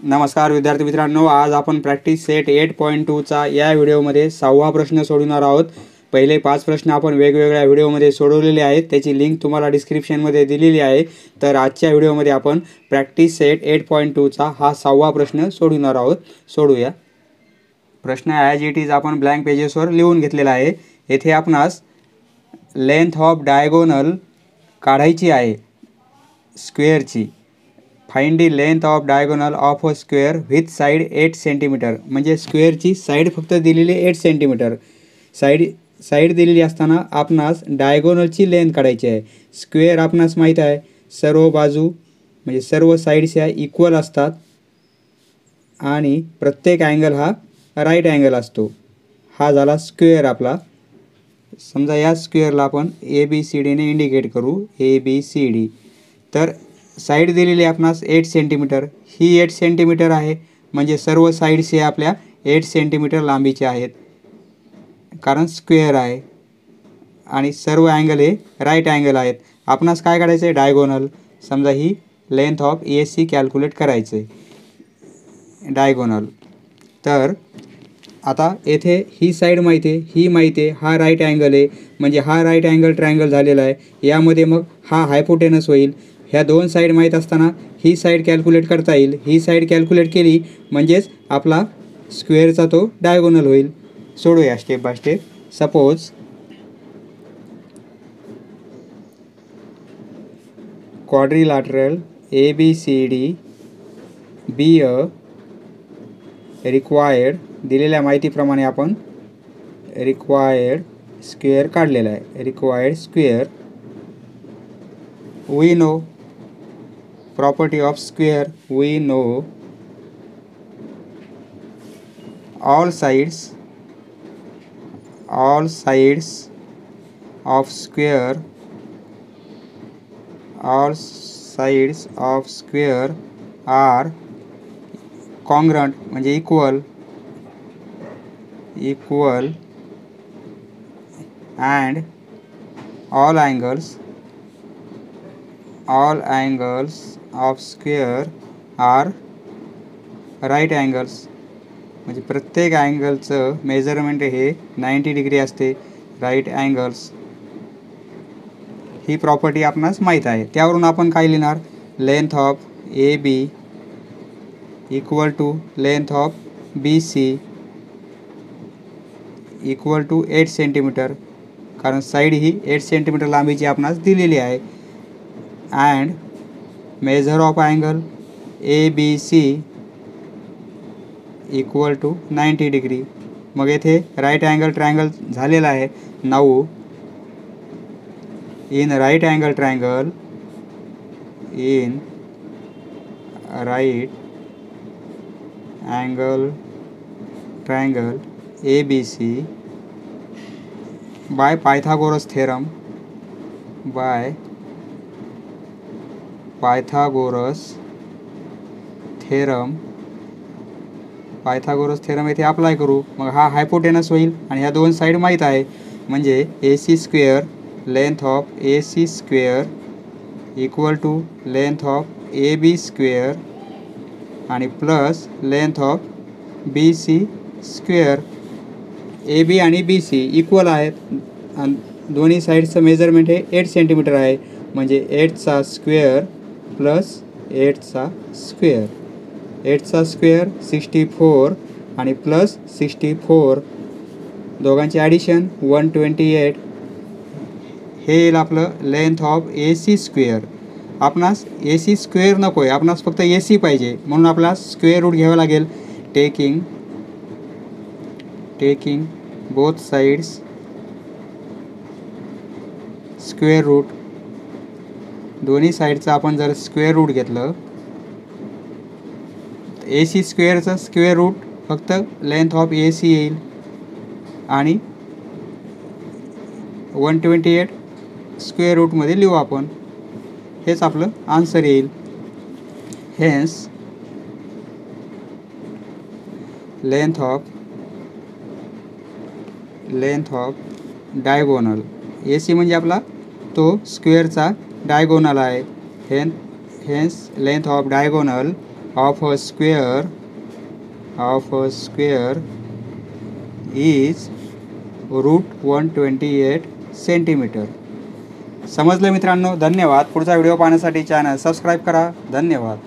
नमस्कार विद्यार्थी मित्रांनो, आज आपण प्रॅक्टिस सेट 8.2चा या व्हिडिओमध्ये 6वा प्रश्न सोडवणार आहोत। पहिले 5 प्रश्न आपण वेगवेगळ्या व्हिडिओमध्ये सोडवलेले आहेत, त्याची लिंक तुम्हाला डिस्क्रिप्शनमध्ये दिलेली आहे। तर आजच्या व्हिडिओमध्ये आपण प्रॅक्टिस सेट 8.2चा हा 6वा प्रश्न सोडवणार आहोत। सोडूया। प्रश्न ॲज इट इज आपण ब्लँक पेजेसवर लिहून घेतलेला आहे। येथे आपणास लेंथ ऑफ डायगोनल काढायची आहे स्क्वेअरची। Find the length of diagonal of a square with side 8 centimetre. म्हणजे स्क्वेअरची साइड फक्त दिलेली 8 सेंटीमीटर। साइड दिलेली असताना आपणास डायगोनलची लेंथ काढायची आहे। स्क्वेअर आपणास माहीत आहे सर्व बाजू म्हणजे सर्व साइड्स या इक्वल असतात आणि प्रत्येक अँगल हा राईट अँगल असतो। हा झाला स्क्वेअर आपला। समजा या स्क्वेअरला आपण ABCD ने इंडिकेट करू, ABCD। तर साइड दिलेली आपणास 8 सेंटीमीटर, ही 8 सेंटीमीटर आहे म्हणजे सर्व साइड्स हे आपल्या 8 सेंटीमीटर लांबीचे आहेत कारण स्क्वेअर आहे आणि सर्व अँगल हे राईट अँगल आहेत। आपणास काय काढायचं आहे? डायगोनल। समजा ही लेंथ ऑफ AC कॅल्क्युलेट करायचं आहे डायगोनल। तर आता येथे ही साइड माहिती आहे, ही माहिती आहे, हा राईट अँगल आहे म्हणजे हा राईट अँगल ट्रायंगल झालेला आहे। यामध्ये मग हा हायपोटेनस होईल। ह्या दोन साइड माहीत असताना ही साइड कॅल्क्युलेट करता येईल। ही साइड कॅल्क्युलेट केली म्हणजेच आपला स्क्वेअरचा तो डायगोनल होईल। सोडूया step by step. Suppose quadrilateral ABCD be a required, दिलेल्या माहितीप्रमाणे आपण रिक्वायर्ड स्क्वेअर काढलेला आहे। Required square, we know property of square, we know all sides of square, all sides of square are congruent म्हणजे equal and all angles of square are right angles। म्हणजे प्रत्येक अँगलचं measurement हे 90 degree असते, right angles. ही property आपणास माहीत आहे। त्यावरून आपण काय लिहिणार? Length of AB equal to length of BC equal to 8 centimetre, कारण साइड ही 8 सेंटीमीटर लांबीची आपणास दिलेली आहे। And measure of angle ABC equal to 90 degree. मग येथे राईट अँगल ट्रायंगल झालेला आहे। Now in right angle triangle, in right angle triangle ABC by Pythagoras theorem, by Pythagoras theorem येथे अप्लाय करू। मग हा हायपोटेनस होईल आणि ह्या दोन साइड माहीत आहे म्हणजे AC square, length of AC square equal to length of AB square आणि plus length of BC square. AB आणि BC इक्वल आहेत आणि दोन्ही साइडचं मेजरमेंट हे 8 सेंटीमीटर आहे म्हणजे 8चा स्क्वेअर प्लस 8चा स्क्वेअर, 8चा स्क्वेअर 64 आणि प्लस 64 दोघांचे ॲडिशन 128। हे येईल आपलं लेंथ ऑफ AC स्क्वेअर। आपणास AC स्क्वेअर नको आहे, आपणास फक्त AC पाहिजे म्हणून आपल्याला स्क्वेअर रूट घ्यावं लागेल। Taking both sides square root, दोन्ही साइडचं आपण जर स्क्वेअर रूट घेतलं AC स्क्वेअरचं स्क्वेअर रूट फक्त लेंथ ऑफ AC येईल आणि 128 स्क्वेअर रूटमध्ये लिहू आपण। हेच आपलं आन्सर येईल। Hence length of diagonal, AC म्हणजे आपला तो स्क्वेअरचा डायगोनल आहे। Hence length of diagonal of a square is √128 centimetre. समजलं मित्रांनो? धन्यवाद. पुढचा व्हिडिओ पाहण्यासाठी चॅनल सबस्क्राईब करा. धन्यवाद.